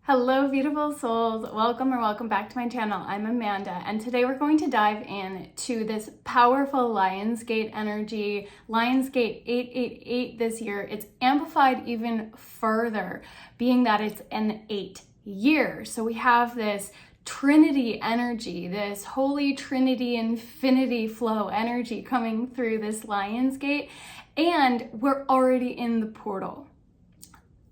Hello, beautiful souls. Welcome back to my channel. I'm Amanda, and today we're going to dive into this powerful Lionsgate energy. Lionsgate 888 this year. It's amplified even further, being that it's an 8 year. So we have this Trinity energy, this Holy Trinity infinity flow energy coming through this Lionsgate, and we're already in the portal.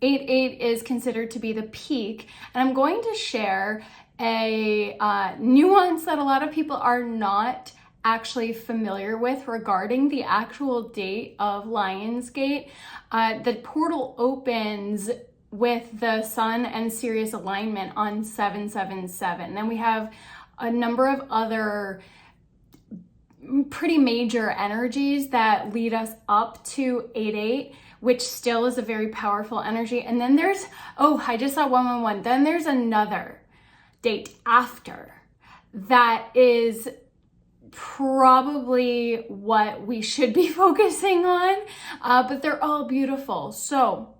8-8 is considered to be the peak, and I'm going to share a nuance that a lot of people are not actually familiar with regarding the actual date of Lionsgate. The portal opens with the Sun and Sirius alignment on 777. Then we have a number of other pretty major energies that lead us up to 8-8, which still is a very powerful energy. And then there's, I just saw 111. Then there's another date after that is probably what we should be focusing on, but they're all beautiful. So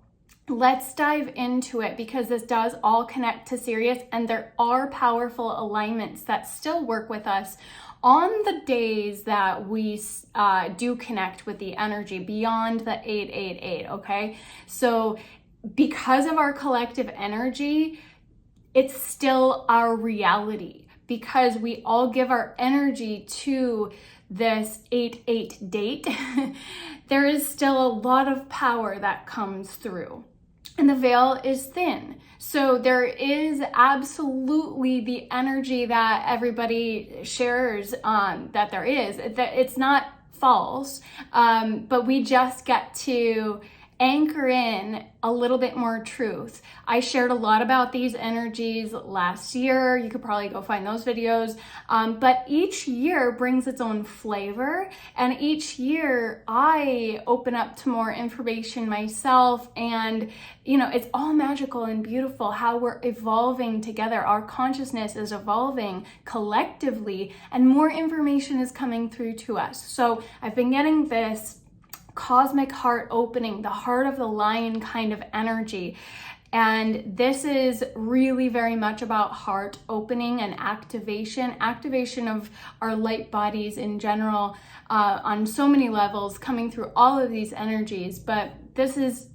let's dive into it, because this does all connect to Sirius, and there are powerful alignments that still work with us on the days that we do connect with the energy beyond the 888, okay? So because of our collective energy, it's still our reality, because we all give our energy to this 8-8 date. There is still a lot of power that comes through, and the veil is thin. So there is absolutely the energy that everybody shares that there is. That it's not false, but we just get to anchor in a little bit more truth. I shared a lot about these energies last year. You could probably go find those videos. But each year brings its own flavor, and each year I open up to more information myself, and it's all magical and beautiful how we're evolving together. Our consciousness is evolving collectively, and more information is coming through to us. So I've been getting this cosmic heart opening, the heart of the lion kind of energy. And this is really very much about heart opening and activation of our light bodies in general, on so many levels, coming through all of these energies. But this is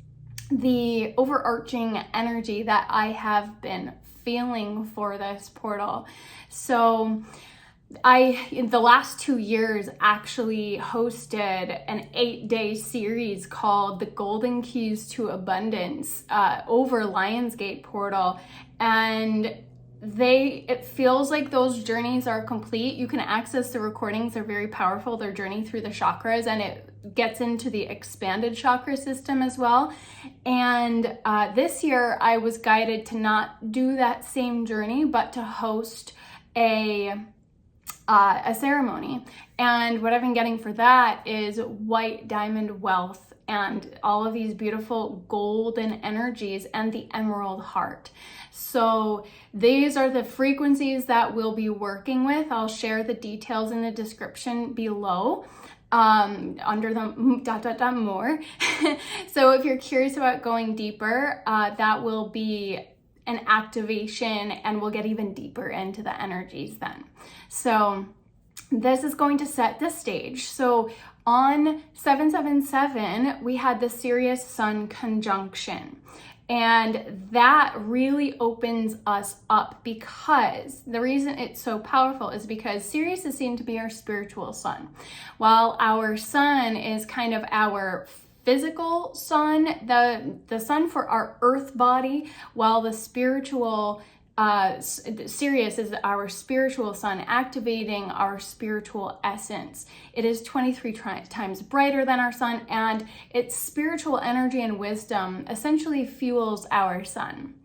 the overarching energy that I have been feeling for this portal. So in the last 2 years, actually hosted an 8-day series called The Golden Keys to Abundance over Lionsgate portal. And it feels like those journeys are complete. You can access the recordings. They're very powerful. Their journey through the chakras, and it gets into the expanded chakra system as well. And this year I was guided to not do that same journey, but to host a ceremony. And what I've been getting for that is white diamond wealth and all of these beautiful golden energies and the emerald heart. So these are the frequencies that we'll be working with. I'll share the details in the description below, under the more. So if you're curious about going deeper, that will be an activation, and we'll get even deeper into the energies then. So this is going to set the stage. So on 777, we had the Sirius Sun conjunction. And that really opens us up, because the reason it's so powerful is because Sirius is seen to be our spiritual sun, while our sun is kind of our physical sun, the sun for our earth body, while the spiritual Sirius is our spiritual sun, activating our spiritual essence. It is 23 times brighter than our sun, and its spiritual energy and wisdom essentially fuels our sun.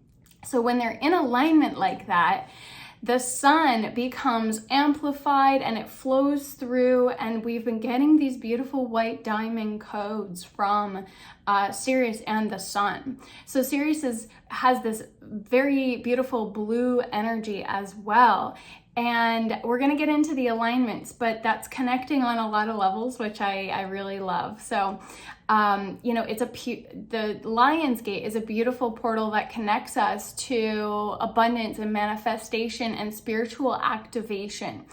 So when they're in alignment like that, the sun becomes amplified and it flows through, and we've been getting these beautiful white diamond codes from Sirius and the sun. So Sirius has this very beautiful blue energy as well. And we're going to get into the alignments, but that's connecting on a lot of levels, which I really love. So It's the Lion's Gate is a beautiful portal that connects us to abundance and manifestation and spiritual activation.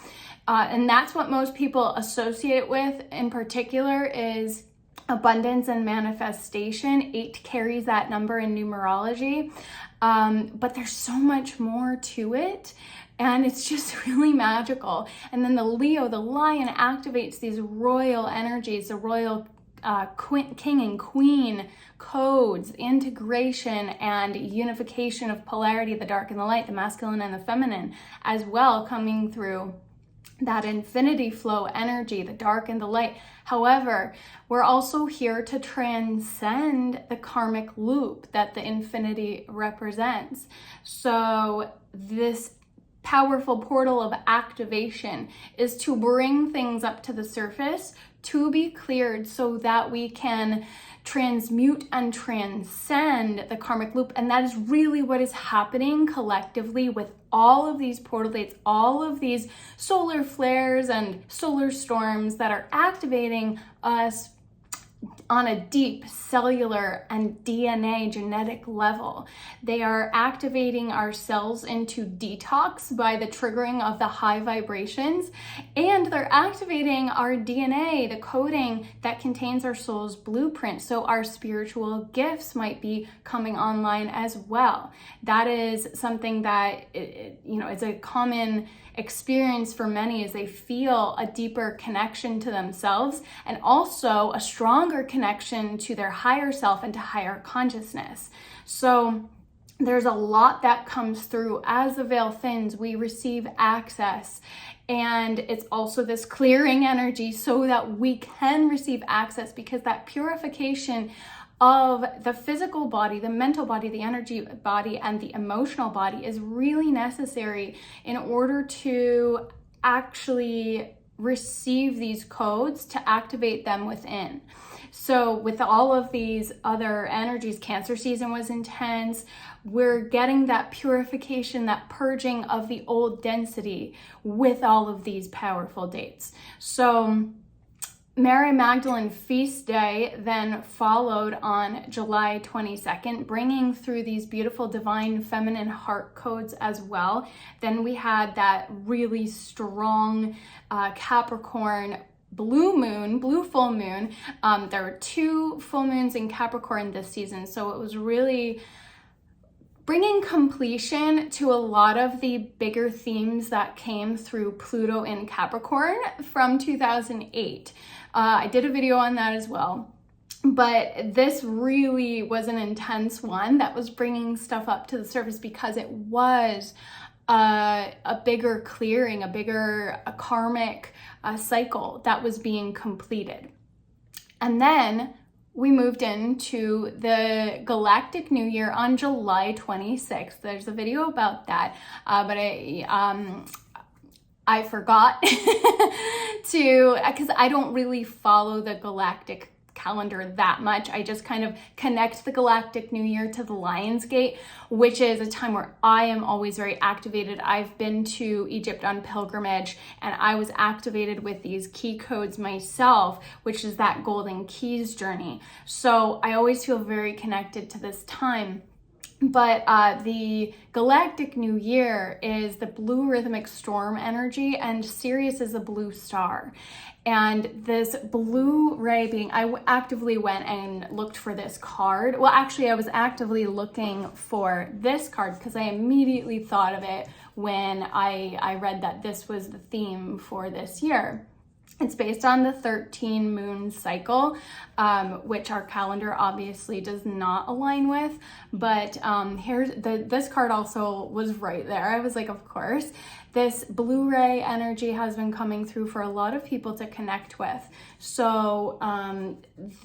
And that's what most people associate it with in particular is abundance and manifestation. 8 carries that number in numerology. But there's so much more to it. And it's just really magical. And then the Leo, the lion, activates these royal energies, the royal king and queen codes, integration and unification of polarity, the dark and the light, the masculine and the feminine, as well, coming through that infinity flow energy, the dark and the light. However, we're also here to transcend the karmic loop that the infinity represents. So this powerful portal of activation is to bring things up to the surface, to be cleared so that we can transmute and transcend the karmic loop. And that is really what is happening collectively with all of these portal dates, all of these solar flares and solar storms that are activating us on a deep cellular and DNA genetic level. They are activating our cells into detox by the triggering of the high vibrations, and they're activating our DNA, the coding that contains our soul's blueprint. So our spiritual gifts might be coming online as well. That is something that, is a common experience for many, is they feel a deeper connection to themselves and also a stronger connection to their higher self and to higher consciousness. So there's a lot that comes through. As the veil thins, we receive access, and it's also this clearing energy so that we can receive access, because that purification of the physical body, the mental body, the energy body, and the emotional body is really necessary in order to actually receive these codes, to activate them within. So with all of these other energies, Cancer season was intense. We're getting that purification, that purging of the old density with all of these powerful dates. So Mary Magdalene Feast Day then followed on July 22nd, bringing through these beautiful divine feminine heart codes as well. Then we had that really strong Capricorn blue full moon. There were 2 full moons in Capricorn this season, so it was really bringing completion to a lot of the bigger themes that came through Pluto in Capricorn from 2008. I did a video on that as well. But this really was an intense one that was bringing stuff up to the surface, because it was a bigger clearing, a karmic cycle that was being completed. And then we moved into the Galactic New Year on July 26th. There's a video about that, but I forgot to, because I don't really follow the galactic calendar that much. I just kind of connect the Galactic New Year to the Lion's Gate, which is a time where I am always very activated. I've been to Egypt on pilgrimage, and I was activated with these key codes myself, which is that Golden Keys journey. So I always feel very connected to this time. But the Galactic New Year is the blue rhythmic storm energy, and Sirius is a blue star. And this blue ray being, I actively went and looked for this card. Well, actually, I was actively looking for this card because I immediately thought of it when I read that this was the theme for this year. It's based on the 13 moon cycle, which our calendar obviously does not align with. But this card also was right there. I was like, of course. This Blu-ray energy has been coming through for a lot of people to connect with. So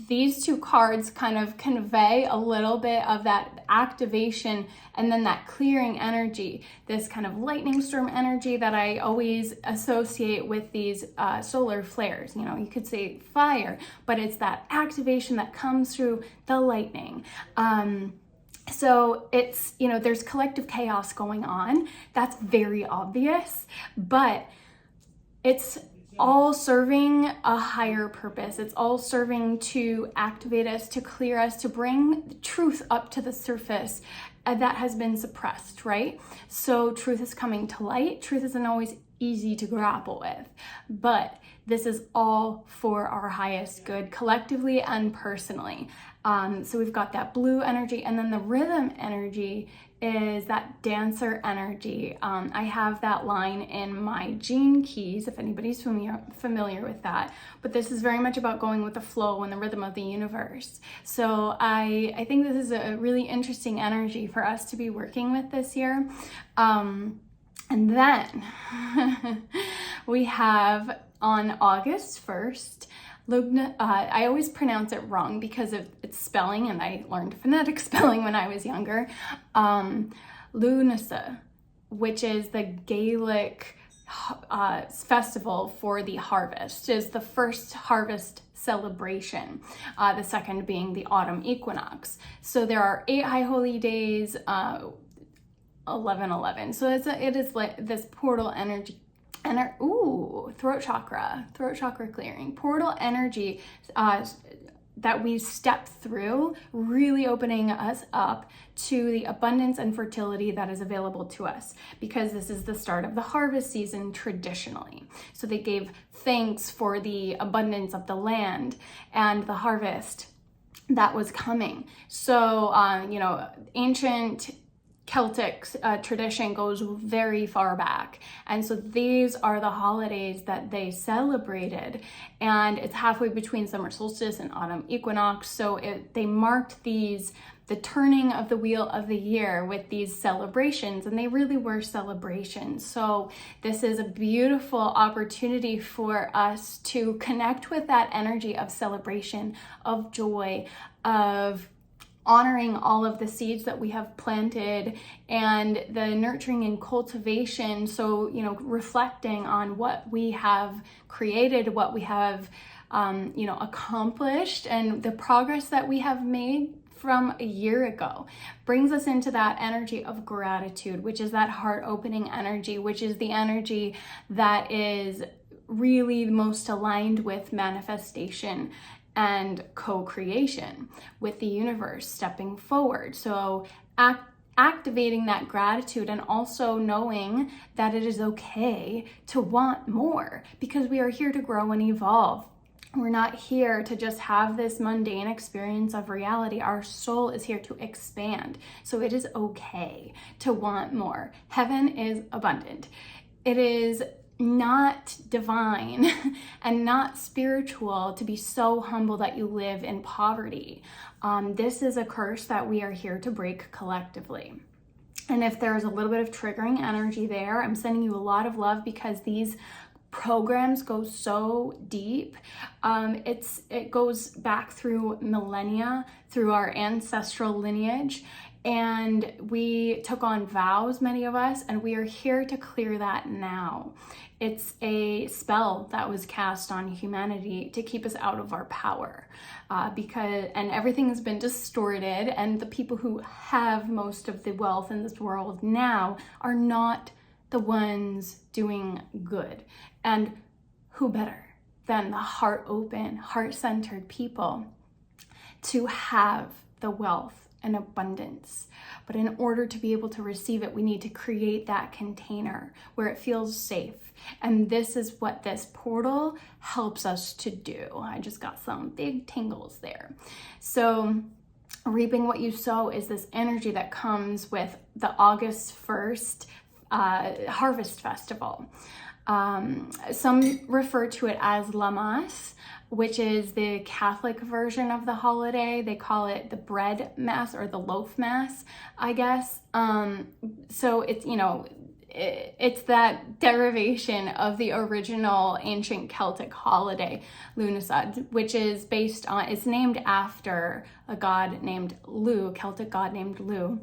these 2 cards kind of convey a little bit of that activation and then that clearing energy, this kind of lightning storm energy that I always associate with these solar flares. You know, you could say fire, but it's that activation that comes through the lightning. So it's, there's collective chaos going on. That's very obvious, but it's all serving a higher purpose. It's all serving to activate us, to clear us, to bring truth up to the surface that has been suppressed, right? So truth is coming to light. Truth isn't always easy to grapple with, but this is all for our highest good, collectively and personally. So we've got that blue energy, and then the rhythm energy is that dancer energy. I have that line in my gene keys, if anybody's familiar with that, but this is very much about going with the flow and the rhythm of the universe. So I think this is a really interesting energy for us to be working with this year. And then we have on August 1st, I always pronounce it wrong because of its spelling, and I learned phonetic spelling when I was younger. Lunasa, which is the Gaelic festival for the harvest, is the first harvest celebration, the second being the autumn equinox. So there are 8 high holy days, 11/11. So it is like this portal energy. And throat chakra clearing, portal energy that we step through, really opening us up to the abundance and fertility that is available to us, because this is the start of the harvest season traditionally. So they gave thanks for the abundance of the land and the harvest that was coming. So, ancient Celtic tradition goes very far back, and so these are the holidays that they celebrated, and it's halfway between summer solstice and autumn equinox. So they marked the turning of the wheel of the year with these celebrations, and they really were celebrations. So this is a beautiful opportunity for us to connect with that energy of celebration, of joy, of honoring all of the seeds that we have planted, and the nurturing and cultivation. So, reflecting on what we have created, what we have, accomplished, and the progress that we have made from a year ago brings us into that energy of gratitude, which is that heart opening energy, which is the energy that is really most aligned with manifestation and co-creation with the universe, stepping forward. So activating that gratitude, and also knowing that it is okay to want more, because we are here to grow and evolve. We're not here to just have this mundane experience of reality. Our soul is here to expand. So it is okay to want more. Heaven is abundant. It is not divine and not spiritual to be so humble that you live in poverty. This is a curse that we are here to break collectively. And if there's a little bit of triggering energy there, I'm sending you a lot of love, because these programs go so deep. It goes back through millennia, through our ancestral lineage. And we took on vows, many of us, and we are here to clear that now. It's a spell that was cast on humanity to keep us out of our power, and everything has been distorted, and the people who have most of the wealth in this world now are not the ones doing good. And who better than the heart open, heart-centered people to have the wealth and abundance? But in order to be able to receive it, we need to create that container where it feels safe. And this is what this portal helps us to do. I just got some big tingles there. So reaping what you sow is this energy that comes with the August 1st Harvest Festival. Some refer to it as Lammas, which is the Catholic version of the holiday. They call it the bread mass or the loaf mass, I guess. So it's, it's that derivation of the original ancient Celtic holiday, Lunasad, which is it's named after a god named Lu, Celtic god named Lu,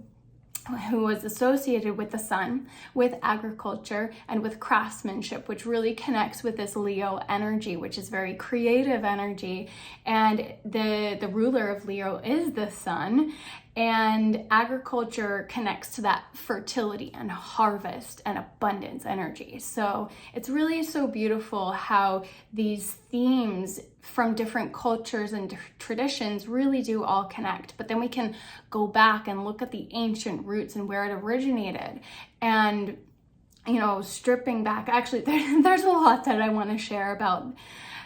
who was associated with the sun, with agriculture, and with craftsmanship, which really connects with this Leo energy, which is very creative energy. And the ruler of Leo is the sun. And agriculture connects to that fertility and harvest and abundance energy. So it's really so beautiful how these themes from different cultures and traditions really do all connect. But then we can go back and look at the ancient roots and where it originated. And, you know, stripping back, actually, there's a lot that I want to share about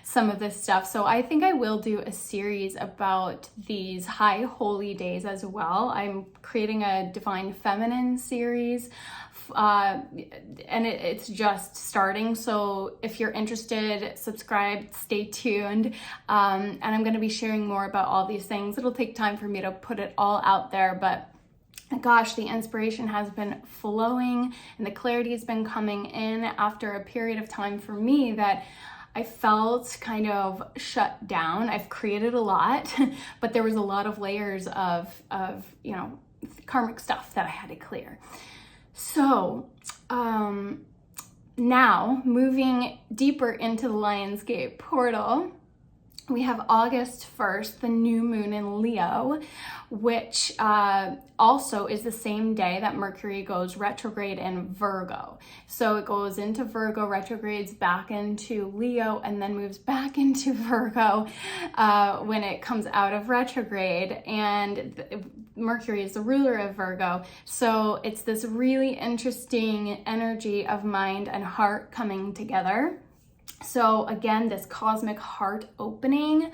some of this stuff. So I think I will do a series about these high holy days as well. I'm creating a Divine Feminine series, and it's just starting. So if you're interested, subscribe, stay tuned. And I'm going to be sharing more about all these things. It'll take time for me to put it all out there, but gosh, the inspiration has been flowing and the clarity has been coming in after a period of time for me that I felt kind of shut down. I've created a lot, but there was a lot of layers of you know, karmic stuff that I had to clear. So now moving deeper into the Lionsgate portal, we have August 1st, the new moon in Leo, which also is the same day that Mercury goes retrograde in Virgo. So it goes into Virgo, retrogrades back into Leo, and then moves back into Virgo when it comes out of retrograde. And Mercury is the ruler of Virgo. So it's this really interesting energy of mind and heart coming together. So again, this cosmic heart opening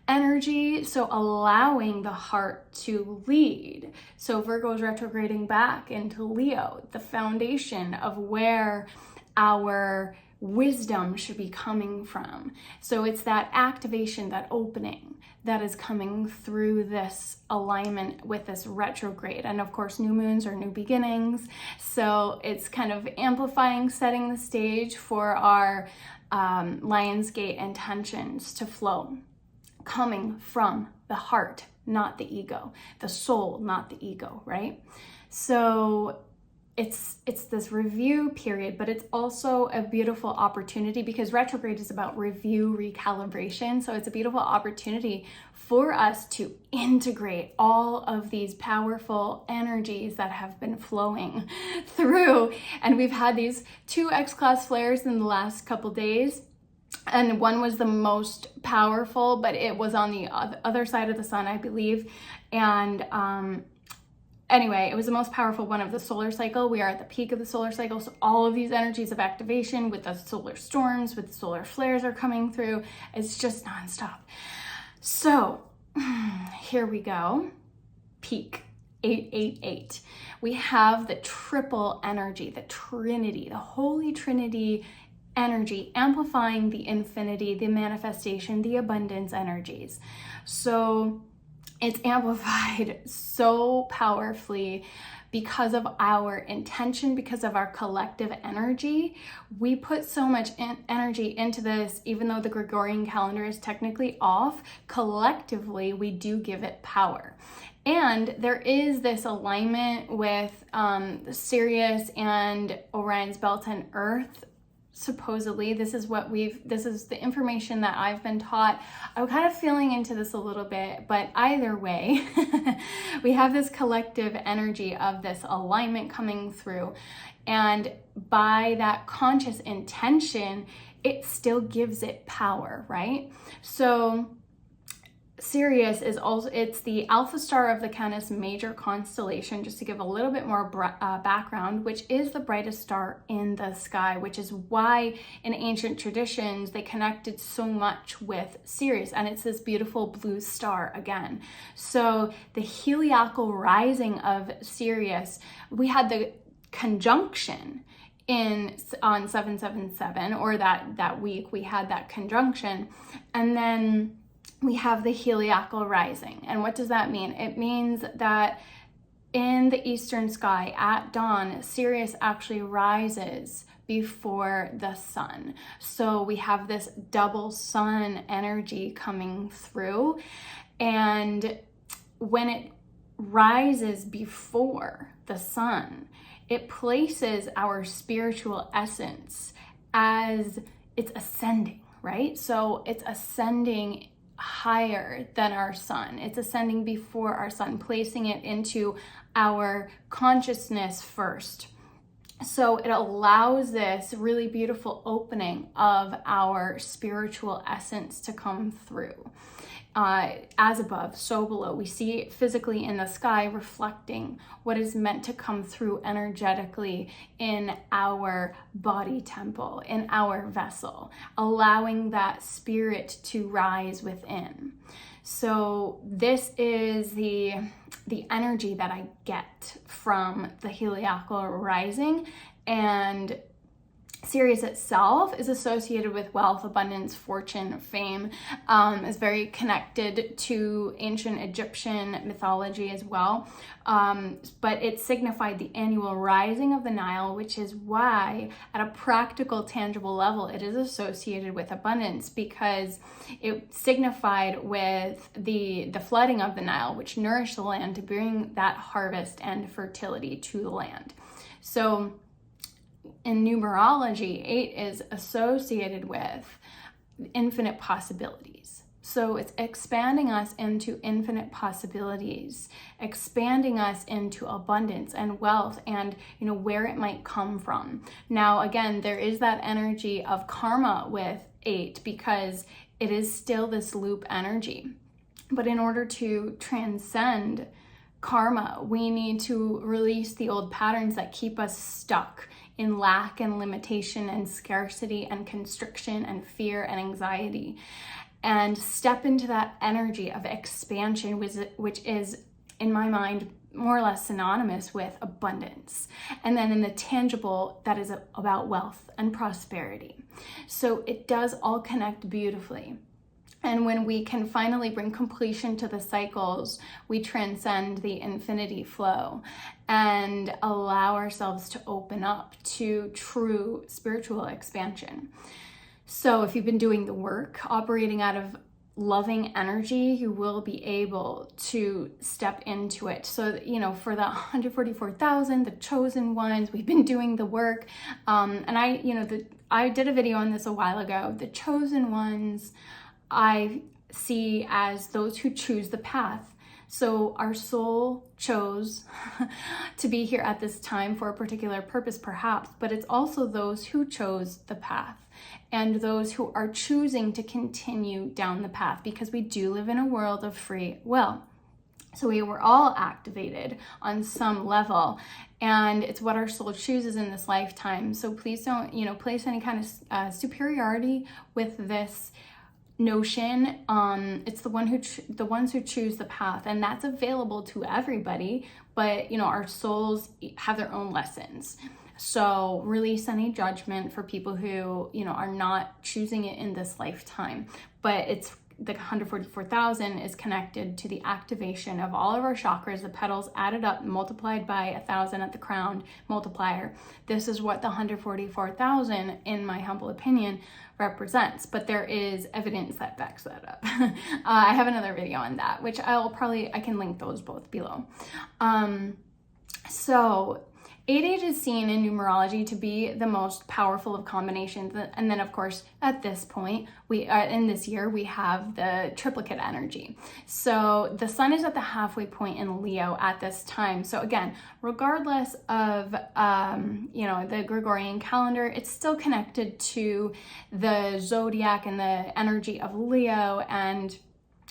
energy, so allowing the heart to lead. So Virgo is retrograding back into Leo, the foundation of where our wisdom should be coming from. So it's that activation, that opening that is coming through this alignment with this retrograde. And of course, new moons are new beginnings. So it's kind of amplifying, setting the stage for our Lionsgate intentions to flow, coming from the heart, not the ego, the soul, not the ego, right? So it's this review period, but it's also a beautiful opportunity because retrograde is about review, recalibration. So it's a beautiful opportunity for us to integrate all of these powerful energies that have been flowing through. And we've had these 2 X-class flares in the last couple days. And one was the most powerful, but it was on the other side of the sun, I believe. And anyway, it was the most powerful one of the solar cycle. We are at the peak of the solar cycle. So all of these energies of activation with the solar storms, with the solar flares are coming through. It's just nonstop. So here we go. Peak 888. We have the triple energy, the Trinity, the Holy Trinity energy, amplifying the infinity, the manifestation, the abundance energies. So it's amplified so powerfully because of our intention, because of our collective energy. We put so much energy into this, even though the Gregorian calendar is technically off, collectively, we do give it power. And there is this alignment with Sirius and Orion's belt and Earth. Supposedly, this is the information that I've been taught. I'm kind of feeling into this a little bit, but either way, we have this collective energy of this alignment coming through. And by that conscious intention, it still gives it power, right? So Sirius is also, it's the alpha star of the Canis Major constellation, just to give a little bit more background, which is the brightest star in the sky, which is why in ancient traditions they connected so much with Sirius, and it's this beautiful blue star again. So the heliacal rising of Sirius, we had the conjunction on 777, or that week we had that conjunction, and then we have the heliacal rising. And what does that mean? It means that in the eastern sky at dawn, Sirius actually rises before the sun. So we have this double sun energy coming through. And when it rises before the sun, it places our spiritual essence as it's ascending, right? So it's ascending higher than our sun. It's ascending before our sun, placing it into our consciousness first. So it allows this really beautiful opening of our spiritual essence to come through. As above, so below. We see it physically in the sky reflecting what is meant to come through energetically in our body temple, in our vessel, allowing that spirit to rise within. So this is the energy that I get from the heliacal rising, and Sirius itself is associated with wealth, abundance, fortune, fame, is very connected to ancient Egyptian mythology as well. But it signified the annual rising of the Nile, which is why at a practical, tangible level, it is associated with abundance, because it signified with the flooding of the Nile, which nourished the land to bring that harvest and fertility to the land. So in numerology, 8 is associated with infinite possibilities. So it's expanding us into infinite possibilities, expanding us into abundance and wealth, and where it might come from. Now, again, there is that energy of karma with 8, because it is still this loop energy. But in order to transcend karma, we need to release the old patterns that keep us stuck in lack and limitation and scarcity and constriction and fear and anxiety, and step into that energy of expansion, which is, in my mind, more or less synonymous with abundance. And then in the tangible, that is about wealth and prosperity. So it does all connect beautifully. And when we can finally bring completion to the cycles, we transcend the infinity flow and allow ourselves to open up to true spiritual expansion. So if you've been doing the work, operating out of loving energy, you will be able to step into it. So, for the 144,000, the chosen ones, we've been doing the work. And I did a video on this a while ago. The chosen ones, I see as those who choose the path. So our soul chose to be here at this time for a particular purpose, perhaps, but it's also those who chose the path and those who are choosing to continue down the path, because we do live in a world of free will. So we were all activated on some level, and it's what our soul chooses in this lifetime. So please don't, place any kind of superiority with this notion. It's the ones who choose the path, and that's available to everybody, but our souls have their own lessons. So release any judgment for people who are not choosing it in this lifetime. But it's the 144,000 is connected to the activation of all of our chakras, the petals added up, multiplied by 1,000 at the crown multiplier. This is what the 144,000, in my humble opinion, represents. But there is evidence that backs that up. I have another video on that, which I can link those both below. So 8 is seen in numerology to be the most powerful of combinations. And then, of course, at this point, in this year, we have the triplicate energy. So the sun is at the halfway point in Leo at this time. So again, regardless of, the Gregorian calendar, it's still connected to the zodiac and the energy of Leo, and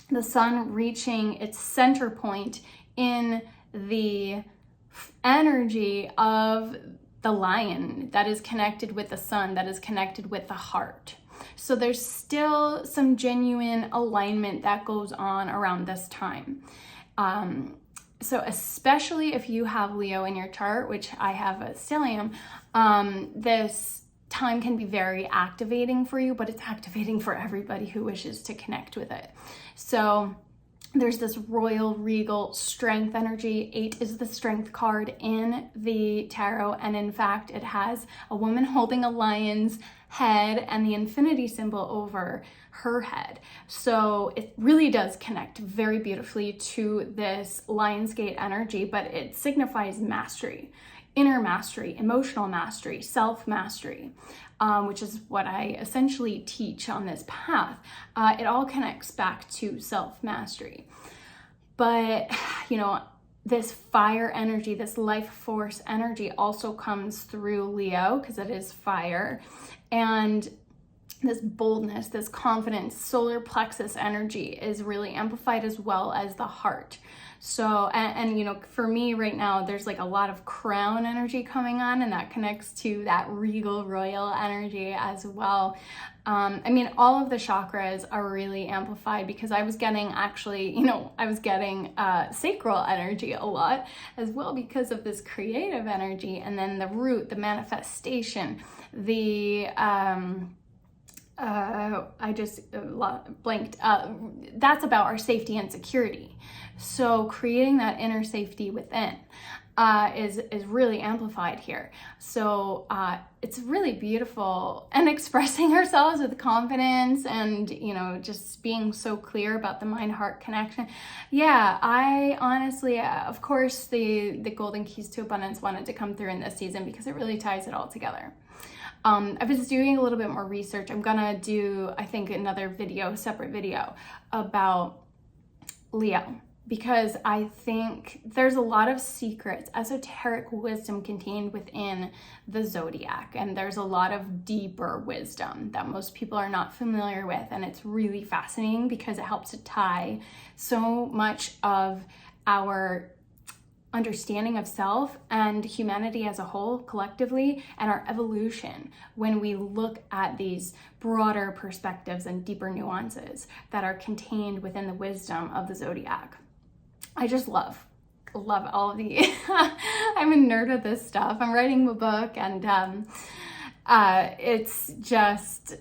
the sun reaching its center point in the energy of the lion that is connected with the sun, that is connected with the heart. So there's still some genuine alignment that goes on around this time. So especially if you have Leo in your chart, which I have a stellium, this time can be very activating for you, but it's activating for everybody who wishes to connect with it. So there's this royal, regal strength energy. 8 is the strength card in the tarot. And in fact, it has a woman holding a lion's head and the infinity symbol over her head. So it really does connect very beautifully to this Lionsgate energy, but it signifies mastery inner mastery, emotional mastery, self-mastery, which is what I essentially teach on this path. It all connects back to self-mastery. But, you know, this fire energy, this life force energy also comes through Leo, because it is fire. And this boldness, this confidence, solar plexus energy is really amplified, as well as the heart. So, and you know, for me right now, there's like a lot of crown energy coming on, and that connects to that regal royal energy as well. I mean, all of the chakras are really amplified, because I was getting sacral energy a lot as well, because of this creative energy. And then the root, the manifestation, the, I just blanked. That's about our safety and security. So creating that inner safety within is really amplified here. So it's really beautiful, and expressing ourselves with confidence, and you know, just being so clear about the mind-heart connection. Yeah, I honestly, of course, the golden keys to abundance wanted to come through in this season, because it really ties it all together. I was doing a little bit more research. I'm gonna do, I think, another video, separate video about Leo, because I think there's a lot of secrets, esoteric wisdom contained within the zodiac, and there's a lot of deeper wisdom that most people are not familiar with, and it's really fascinating, because it helps to tie so much of our understanding of self and humanity as a whole collectively, and our evolution, when we look at these broader perspectives and deeper nuances that are contained within the wisdom of the zodiac. I just love all of the I'm a nerd of this stuff. I'm writing a book, and it's just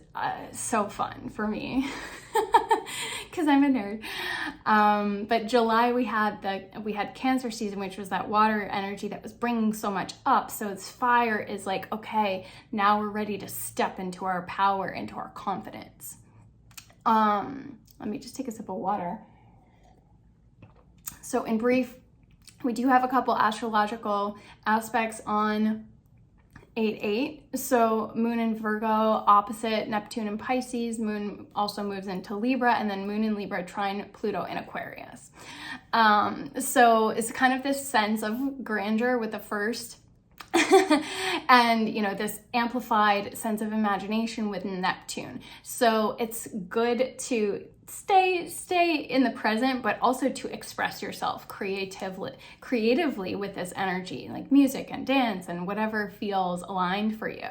so fun for me because I'm a nerd. But July we had Cancer season, which was that water energy that was bringing so much up. So it's fire is like, okay, now we're ready to step into our power, into our confidence. Let me just take a sip of water. So in brief, we do have a couple astrological aspects on 8/8. So Moon in Virgo, opposite Neptune in Pisces. Moon also moves into Libra, and then Moon in Libra trine Pluto in Aquarius. So it's kind of this sense of grandeur with the first, and you know, this amplified sense of imagination with Neptune. So it's good to stay in the present, but also to express yourself creatively with this energy, like music and dance and whatever feels aligned for you.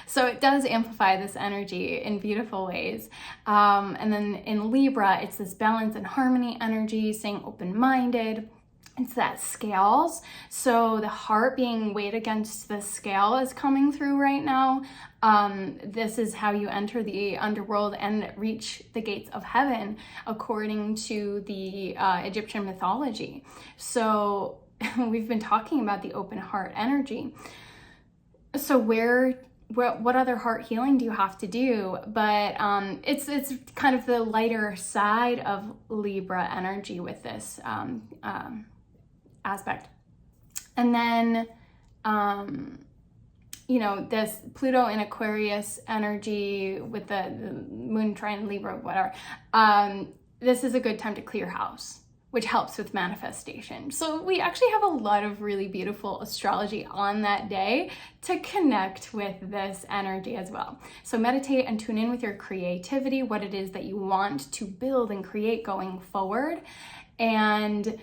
So it does amplify this energy in beautiful ways. And then in Libra, it's this balance and harmony energy, staying open-minded. It's that scales. So the heart being weighed against the scale is coming through right now. This is how you enter the underworld and reach the gates of heaven, according to the Egyptian mythology. So we've been talking about the open heart energy. So what other heart healing do you have to do? But it's kind of the lighter side of Libra energy with this aspect. And then, you know, this Pluto in Aquarius energy with the Moon trine Libra, whatever. This is a good time to clear house, which helps with manifestation. So we actually have a lot of really beautiful astrology on that day to connect with this energy as well. So meditate and tune in with your creativity, what it is that you want to build and create going forward. And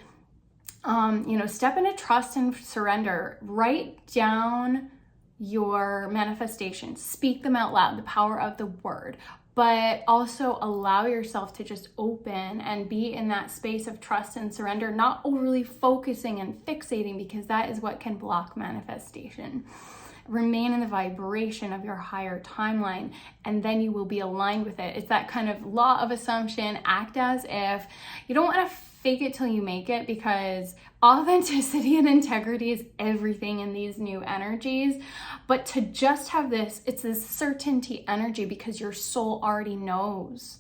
you know, step into trust and surrender. Write down your manifestations, speak them out loud, the power of the word, but also allow yourself to just open and be in that space of trust and surrender, not overly focusing and fixating, because that is what can block manifestation. Remain in the vibration of your higher timeline, and then you will be aligned with it. It's that kind of law of assumption. Act as if. You don't want to fake it till you make it, because authenticity and integrity is everything in these new energies. But to just have this, it's this certainty energy, because your soul already knows.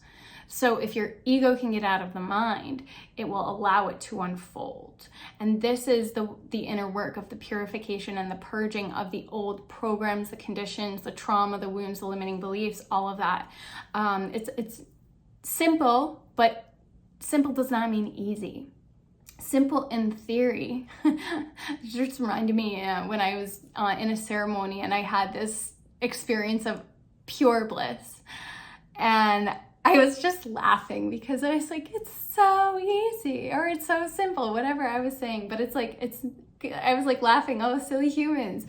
So if your ego can get out of the mind, it will allow it to unfold. And this is the inner work of the purification and the purging of the old programs, the conditions, the trauma, the wounds, the limiting beliefs, all of that. It's simple, but simple does not mean easy. Simple in theory. It just reminded me when I was in a ceremony and I had this experience of pure bliss. And I was just laughing because I was like, it's so easy, or it's so simple, whatever I was saying. But I was like laughing, oh, silly humans.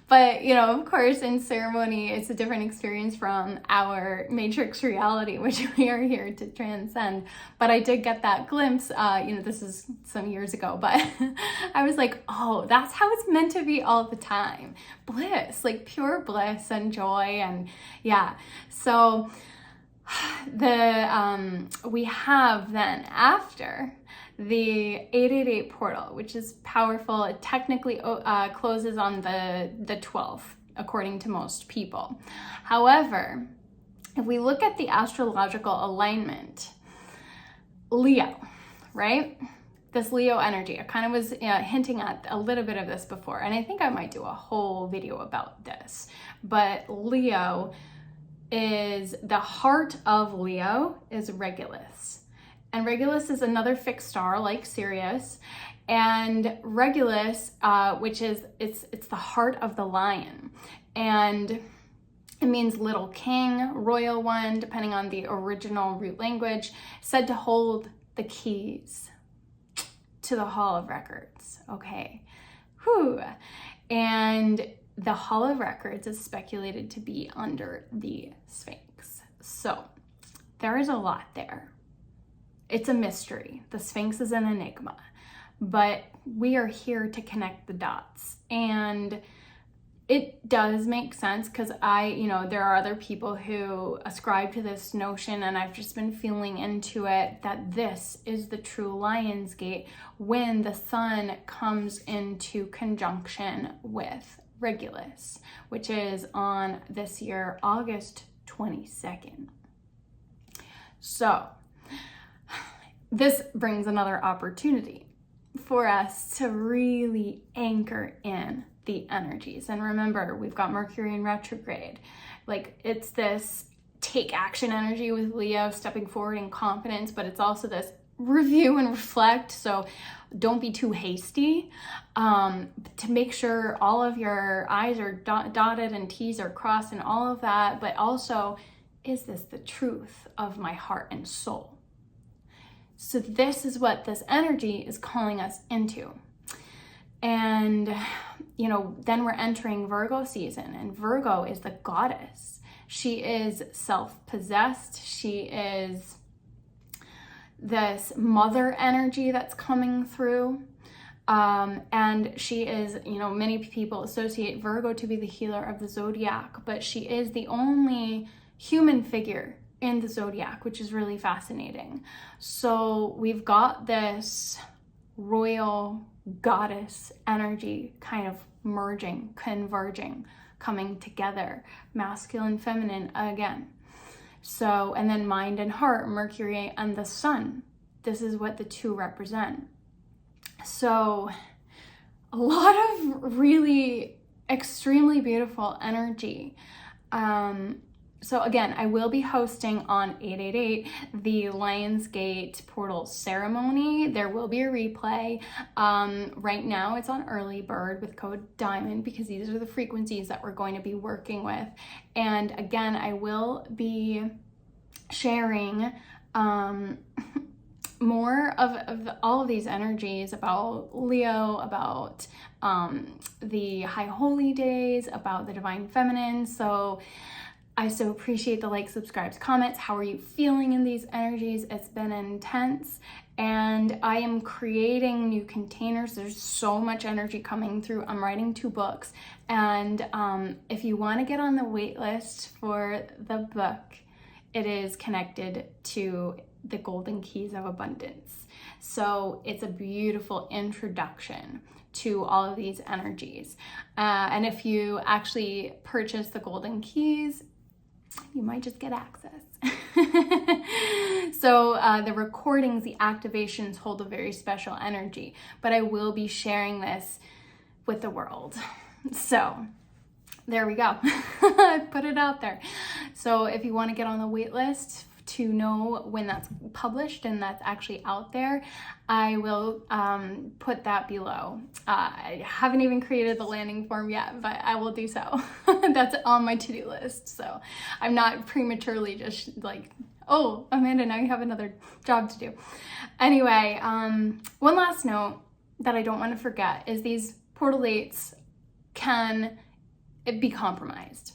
But, you know, of course, in ceremony, it's a different experience from our matrix reality, which we are here to transcend. But I did get that glimpse, this is some years ago, but I was like, oh, that's how it's meant to be all the time. Bliss, like pure bliss and joy. And yeah, so we have then after the 888 portal, which is powerful. It technically closes on the 12th, according to most people. However, if we look at the astrological alignment, Leo, right? This Leo energy, I kind of was hinting at a little bit of this before, and I think I might do a whole video about this. But Leo is, the heart of Leo is Regulus. And Regulus is another fixed star like Sirius. And Regulus, which is, it's the heart of the lion. And it means little king, royal one, depending on the original root language, said to hold the keys to the Hall of Records. Okay. Whew. And the Hall of Records is speculated to be under the Sphinx. So there is a lot there. It's a mystery. The Sphinx is an enigma, but we are here to connect the dots. And it does make sense because there are other people who ascribe to this notion, and I've just been feeling into it, that this is the true Lion's Gate when the sun comes into conjunction with Regulus, which is on this year, August 22nd. So this brings another opportunity for us to really anchor in the energies. And remember, we've got Mercury in retrograde. Like, it's this take action energy with Leo, stepping forward in confidence, but it's also this review and reflect. So don't be too hasty, to make sure all of your I's are dotted and T's are crossed and all of that. But also, is this the truth of my heart and soul? So this is what this energy is calling us into. And, then we're entering Virgo season, and Virgo is the goddess. She is self-possessed. She is this mother energy that's coming through. And she is, many people associate Virgo to be the healer of the zodiac, but she is the only human figure in the zodiac, which is really fascinating. So we've got this royal goddess energy kind of merging, converging, coming together, masculine, feminine again. So, and then mind and heart, Mercury and the sun. This is what the two represent. So a lot of really extremely beautiful energy. So again, I will be hosting on 888 the Lionsgate portal ceremony. There will be a replay. Right now it's on early bird with code DIAMOND because these are the frequencies that we're going to be working with. And again, I will be sharing more of all of these energies about Leo, about the high holy days, about the divine feminine. So I so appreciate the likes, subscribes, comments. How are you feeling in these energies? It's been intense, and I am creating new containers. There's so much energy coming through. I'm writing 2 books, and if you want to get on the wait list for the book, it is connected to the Golden Keys of Abundance. So it's a beautiful introduction to all of these energies. And if you actually purchase the Golden Keys, you might just get access. So the recordings, the activations hold a very special energy, but I will be sharing this with the world. So there we go. I put it out there. So if you want to get on the wait list to know when that's published and that's actually out there, I will put that below. I haven't even created the landing form yet, but I will do so. That's on my to-do list. So I'm not prematurely just like, oh, Amanda, now you have another job to do. Anyway, one last note that I don't want to forget is these portal dates can be compromised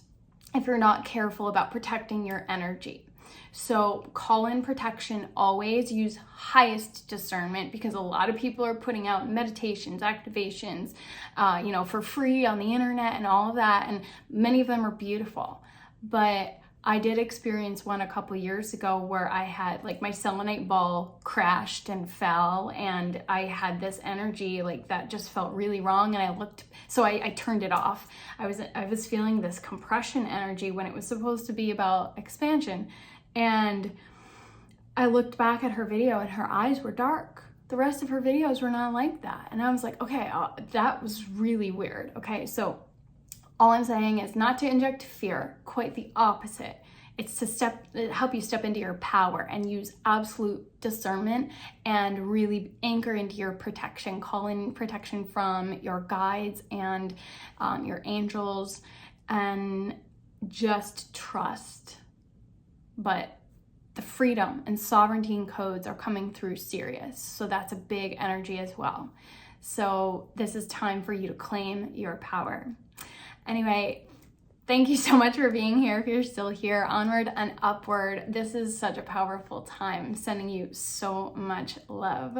if you're not careful about protecting your energy. So call in protection always, use highest discernment, because a lot of people are putting out meditations, activations, for free on the internet and all of that. And many of them are beautiful. But I did experience one a couple years ago where I had like my selenite ball crashed and fell, and I had this energy like that just felt really wrong. And I turned it off. I was feeling this compression energy when it was supposed to be about expansion. And I looked back at her video and her eyes were dark. The rest of her videos were not like that. And I was like, okay, that was really weird. Okay, so all I'm saying is not to inject fear, quite the opposite. It's to help you step into your power and use absolute discernment and really anchor into your protection. Call in protection from your guides and your angels, and just trust. But the freedom and sovereignty and codes are coming through Sirius. So that's a big energy as well. So this is time for you to claim your power. Anyway, thank you so much for being here. If you're still here, onward and upward. This is such a powerful time. I'm sending you so much love.